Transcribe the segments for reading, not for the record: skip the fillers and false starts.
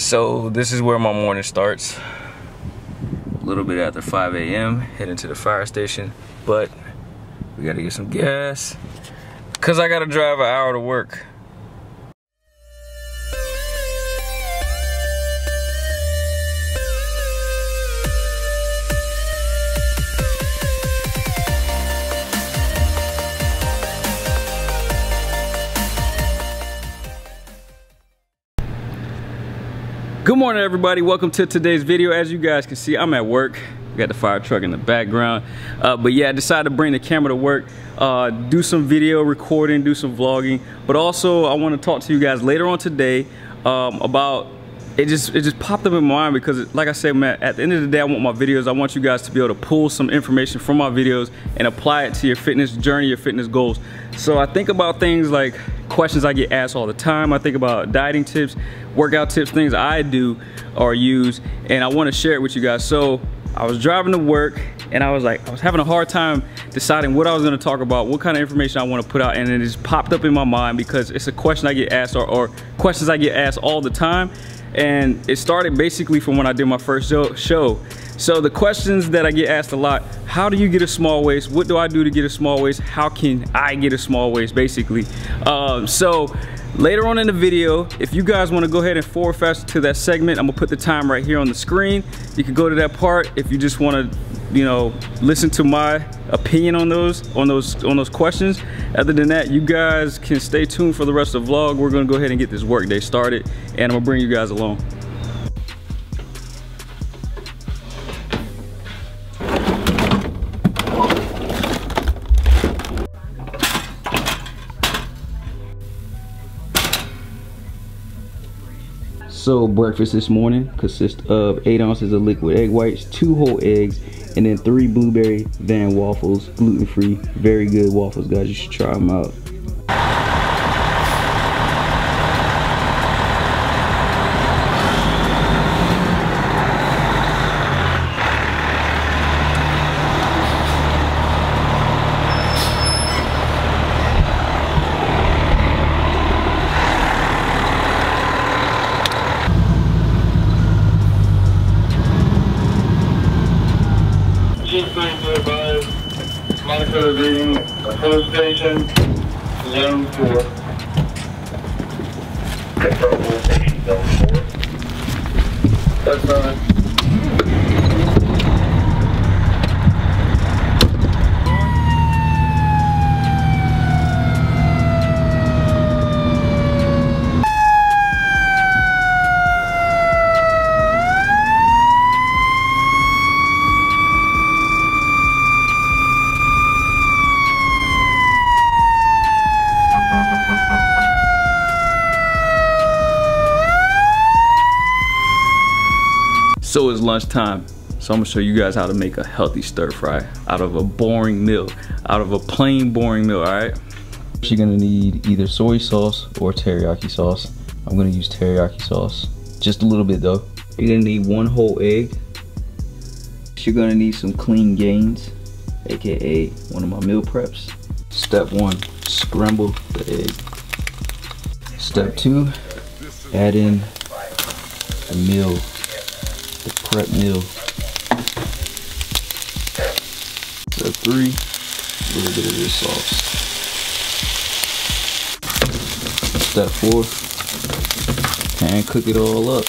So this is where my morning starts. A little bit after 5 a.m. heading to the fire station, but we gotta get some gas because I gotta drive an hour to work. Good morning, everybody. Welcome to today's video. As you guys can see, I'm at work. We got the fire truck in the background. But yeah, I decided to bring the camera to work, do some video recording, do some vlogging. But also, I want to talk to you guys later on today about it just popped up in my mind because, like I said, man, at the end of the day, I want my videos. I want you guys to be able to pull some information from my videos and apply it to your fitness journey, your fitness goals. So I think about things like questions I get asked all the time. I think about dieting tips, workout tips, things I do or use, and I want to share it with you guys. So I was driving to work and I was having a hard time deciding what I was going to talk about, what kind of information I want to put out, and it just popped up in my mind because it's a question I get asked or questions I get asked all the time. And it started basically from when I did my first show. So the questions that I get asked a lot: how do you get a small waist? What do I do to get a small waist? How can I get a small waist, basically? So later on in the video, if you guys want to go ahead and forward fast to that segment, I'm gonna put the time right here on the screen. You can go to that part if you just want to, you know, listen to my opinion on those questions. Other than that, you guys can stay tuned for the rest of the vlog. We're gonna go ahead and get this work day started, and I'm gonna bring you guys along. So breakfast this morning consists of 8 ounces of liquid egg whites, 2 whole eggs, and then 3 blueberry van waffles, gluten-free, very good waffles, guys. You should try them out. Monitor reading approach station, zone 4. Control station, zone 4. That's fine. So it's lunchtime, so I'm gonna show you guys how to make a healthy stir fry out of a boring meal, out of a plain boring meal, all right? You're gonna need either soy sauce or teriyaki sauce. I'm gonna use teriyaki sauce, just a little bit though. You're gonna need 1 whole egg. You're gonna need some clean gains, AKA one of my meal preps. Step 1, scramble the egg. Step 2, add in the meal. The prep meal. Step 3, a little bit of this sauce. Step 4, pan cook it all up.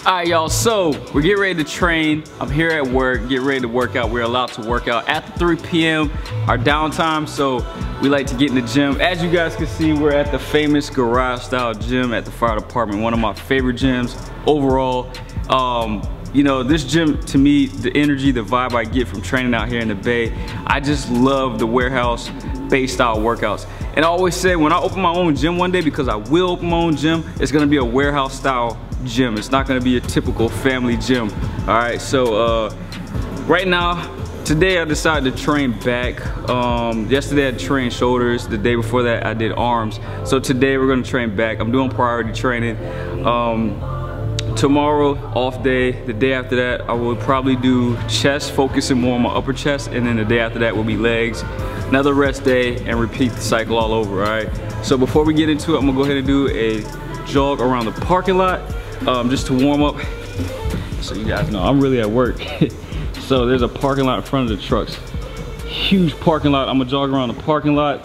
Alright, y'all, so we're getting ready to train. I'm here at work, getting ready to work out. We're allowed to work out after 3 p.m., our downtime, so we like to get in the gym. As you guys can see, we're at the famous garage style gym at the fire department, one of my favorite gyms overall. You know, this gym, to me, the energy, the vibe I get from training out here in the Bay, I just love the warehouse-based style workouts. And I always say, when I open my own gym one day, because I will open my own gym, it's gonna be a warehouse style gym. It's not gonna be a typical family gym. All right, so right now, today I decided to train back. Yesterday I trained shoulders. The day before that I did arms. So today we're gonna train back. I'm doing priority training. Tomorrow, off day. The day after that, I will probably do chest, focusing more on my upper chest, and then the day after that will be legs. another rest day, and repeat the cycle all over, all right? So before we get into it, I'm gonna go ahead and do a jog around the parking lot just to warm up. So you guys know I'm really at work. So there's a parking lot in front of the trucks. Huge parking lot. I'm gonna jog around the parking lot.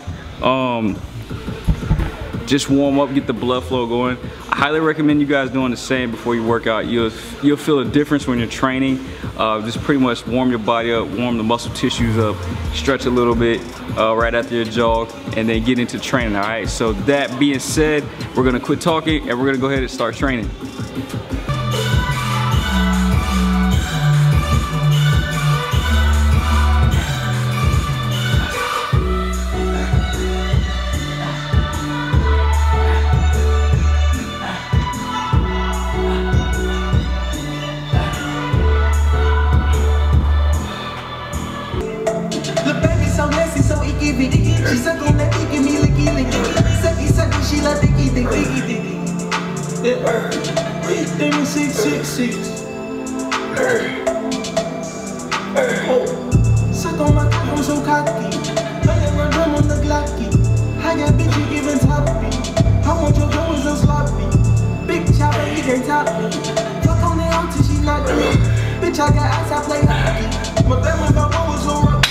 Just warm up, get the blood flow going. I highly recommend you guys doing the same before you work out. You'll feel a difference when you're training. Just pretty much warm your body up, warm the muscle tissues up, stretch a little bit right after your jog, and then get into training, all right? So that being said, we're gonna quit talking and we're gonna go ahead and start training. She suck on that dick, give me licky licky. Sucky sucky, she like dicky dick, dicky dicky. Yeah, give me 666. Oh, suck on my cock, I'm so cocky. I got my drum on the Glocky. I got bitch, you giving top me. I want your girl so sloppy. Big chopper, he can't top me. Fuck on the out till she not me. Bitch, I got ass, I play hockey. My bad, my mama was so rough.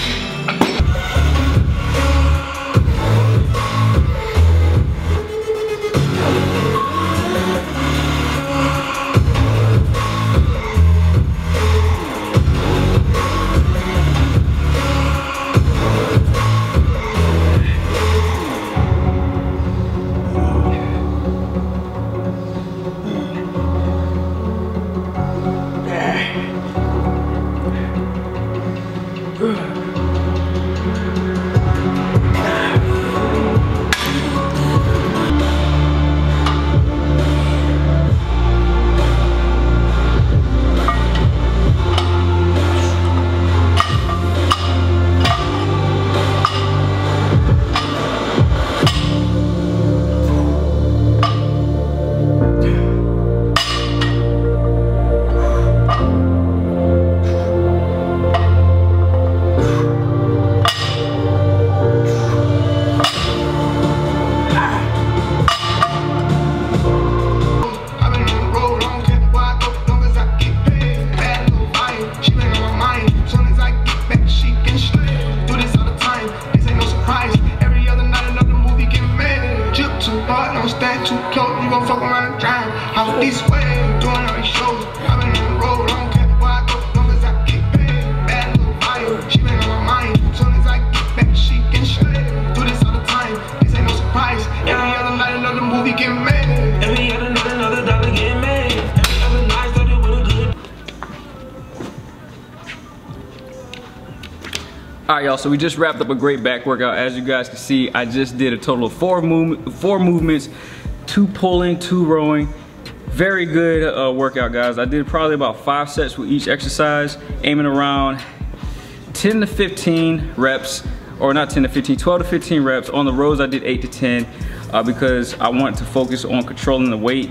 Too close, you gon' fuck around and drown. I'm this way, doing all these shows. I've been on the road, I don't care where I go, long as I get paid. Bad little fire, she been on my mind. Soon as I get back, she can straight. Do this all the time, this ain't no surprise. Every other night, another movie get made. Every other night, another dollar get made. Every other night, started with a good. All right, y'all, so we just wrapped up a great back workout. As you guys can see, I just did a total of four movements, 2 pulling, 2 rowing. Very good workout, guys. I did probably about 5 sets with each exercise, aiming around 10 to 15 reps, or not 10 to 15, 12 to 15 reps. On the rows, I did 8 to 10 because I want to focus on controlling the weight.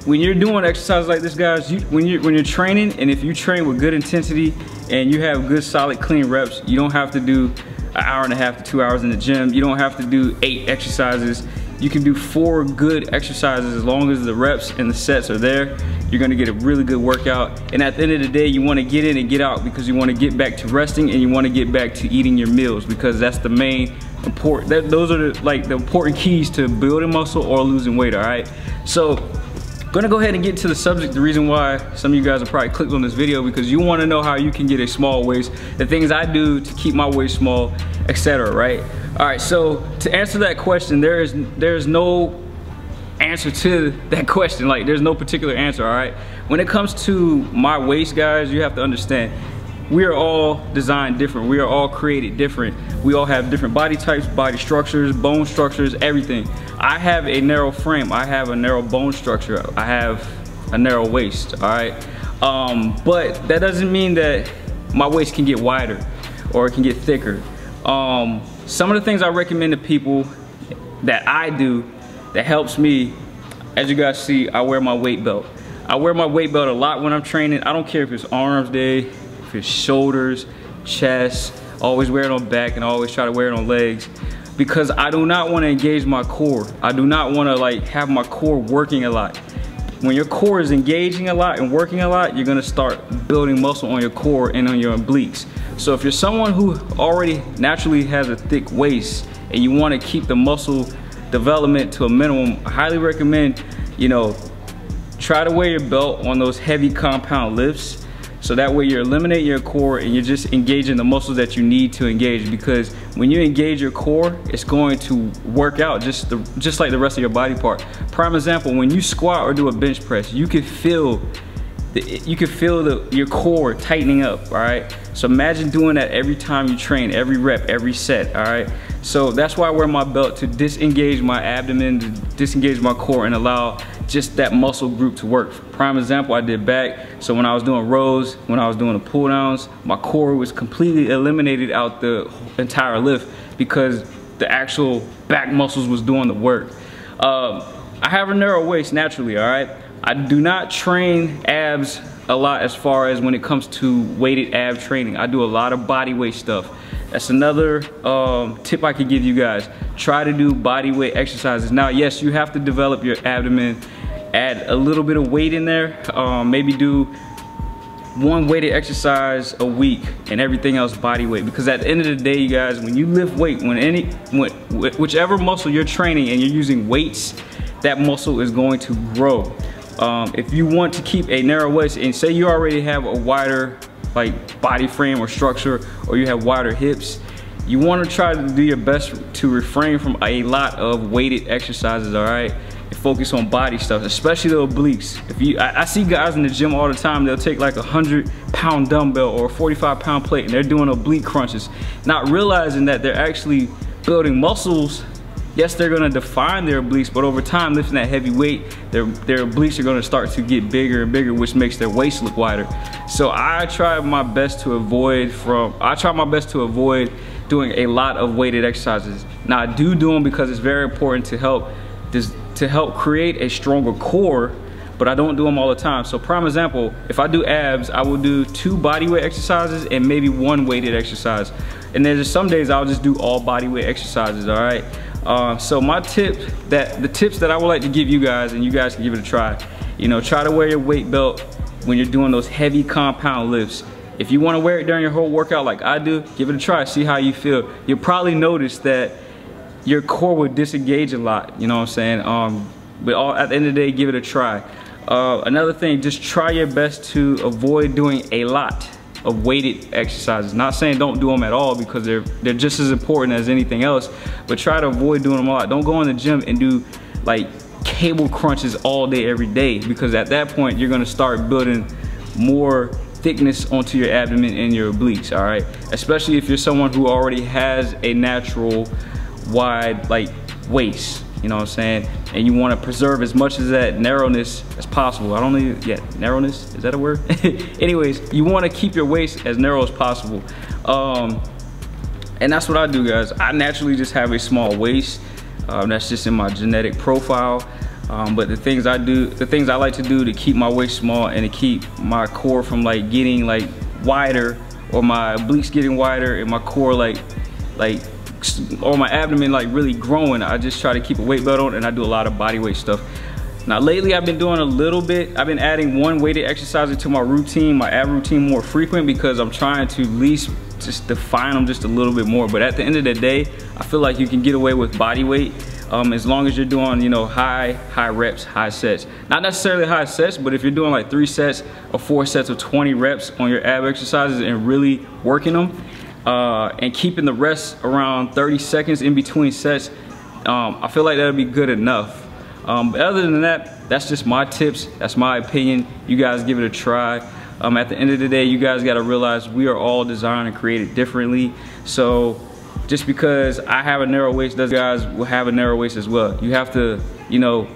When you're doing exercises like this, guys, when you're training, and if you train with good intensity and you have good, solid, clean reps, you don't have to do an hour and a half to 2 hours in the gym. You don't have to do 8 exercises. You can do 4 good exercises as long as the reps and the sets are there. You're gonna get a really good workout. And at the end of the day, you wanna get in and get out because you wanna get back to resting and you wanna get back to eating your meals because that's the main important, those are the important keys to building muscle or losing weight, all right? So, gonna go ahead and get to the subject, the reason why some of you guys have probably clicked on this video, because you wanna know how you can get a small waist, the things I do to keep my waist small, etc., right? All right, so to answer that question, there's no answer to that question. Like, there's no particular answer, all right? When it comes to my waist, guys, you have to understand, we are all designed different. We are all created different. We all have different body types, body structures, bone structures, everything. I have a narrow frame. I have a narrow bone structure. I have a narrow waist, all right? But that doesn't mean that my waist can get wider or it can get thicker. Some of the things I recommend to people that I do that helps me, as you guys see, I wear my weight belt. I wear my weight belt a lot when I'm training. I don't care if it's arms day, if it's shoulders, chest, always wear it on back, and I always try to wear it on legs, because I do not want to engage my core. I do not want to like have my core working a lot. When your core is engaging a lot and working a lot, you're gonna start building muscle on your core and on your obliques. So if you're someone who already naturally has a thick waist and you want to keep the muscle development to a minimum, I highly recommend, you know, try to wear your belt on those heavy compound lifts. So that way you're eliminating your core and you're just engaging the muscles that you need to engage, because when you engage your core, it's going to work out just like the rest of your body part. Prime example, when you squat or do a bench press, you can feel your core tightening up, all right? So imagine doing that every time you train, every rep, every set, all right? So that's why I wear my belt, to disengage my abdomen, to disengage my core and allow just that muscle group to work. Prime example, I did back. So when I was doing rows, when I was doing the pull downs, my core was completely eliminated out the entire lift because the actual back muscles was doing the work. I have a narrow waist naturally, all right? I do not train abs a lot as far as when it comes to weighted ab training. I do a lot of body weight stuff. That's another tip I could give you guys. Try to do body weight exercises. Now, yes, you have to develop your abdomen, add a little bit of weight in there. Maybe do one weighted exercise a week and everything else body weight, because at the end of the day, you guys, when you lift weight, whichever muscle you're training and you're using weights, that muscle is going to grow. If you want to keep a narrow waist, and say you already have a wider like body frame or structure, or you have wider hips, you want to try to do your best to refrain from a lot of weighted exercises, all right? And focus on body stuff, especially the obliques. I see guys in the gym all the time, they'll take like a 100-pound dumbbell or a 45-pound plate and they're doing oblique crunches, not realizing that they're actually building muscles. Yes, they're gonna define their obliques, but over time, lifting that heavy weight, their obliques are gonna start to get bigger and bigger, which makes their waist look wider. So I try my best to avoid doing a lot of weighted exercises. Now I do them because it's very important to help create a stronger core, but I don't do them all the time. So prime example, if I do abs, I will do 2 body weight exercises and maybe 1 weighted exercise. And there's some days I'll just do all body weight exercises, all right? So the tips that I would like to give you guys, and you guys can give it a try, you know, try to wear your weight belt when you're doing those heavy compound lifts. If you want to wear it during your whole workout like I do, give it a try, see how you feel. You'll probably notice that your core will disengage a lot, you know what I'm saying? But at the end of the day, give it a try. Another thing, just try your best to avoid doing a lot of weighted exercises. Not saying don't do them at all, because they're just as important as anything else, but try to avoid doing them a lot. Don't go in the gym and do like cable crunches all day every day, because at that point you're gonna start building more thickness onto your abdomen and your obliques, all right? Especially if you're someone who already has a natural wide like waist, you know what I'm saying? And you want to preserve as much of that narrowness as possible. Narrowness, is that a word? Anyways, you want to keep your waist as narrow as possible. And that's what I do, guys. I naturally just have a small waist. That's just in my genetic profile. But the things I like to do to keep my waist small and to keep my core from like getting like wider, or my obliques getting wider and my core or my abdomen like really growing, I just try to keep a weight belt on, and I do a lot of body weight stuff. Now lately I've been doing a little bit, I've been adding 1 weighted exercise into my routine, my ab routine, more frequent, because I'm trying to at least just define them just a little bit more. But at the end of the day, I feel like you can get away with body weight as long as you're doing, you know, high reps, high sets. Not necessarily high sets, but if you're doing like 3 sets or 4 sets of 20 reps on your ab exercises and really working them, and keeping the rest around 30 seconds in between sets, I feel like that'll be good enough. But other than that, that's just my tips, that's my opinion. You guys give it a try. At the end of the day, you guys gotta realize we are all designed and created differently. So just because I have a narrow waist, those guys will have a narrow waist as well. You have to, you know,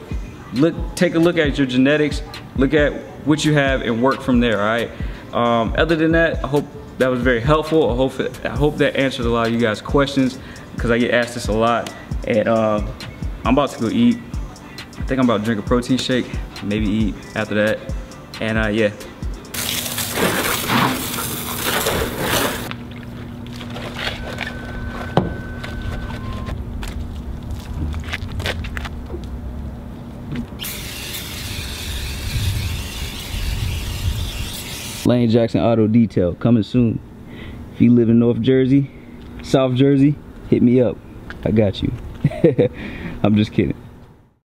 take a look at your genetics, look at what you have, and work from there, all right? Other than that, I hope that was very helpful. I hope that answers a lot of you guys' questions, because I get asked this a lot. And I'm about to go eat. I think I'm about to drink a protein shake, maybe eat after that. And yeah. Lane Jackson Auto Detail, coming soon. If you live in North Jersey, South Jersey, hit me up. I got you. I'm just kidding.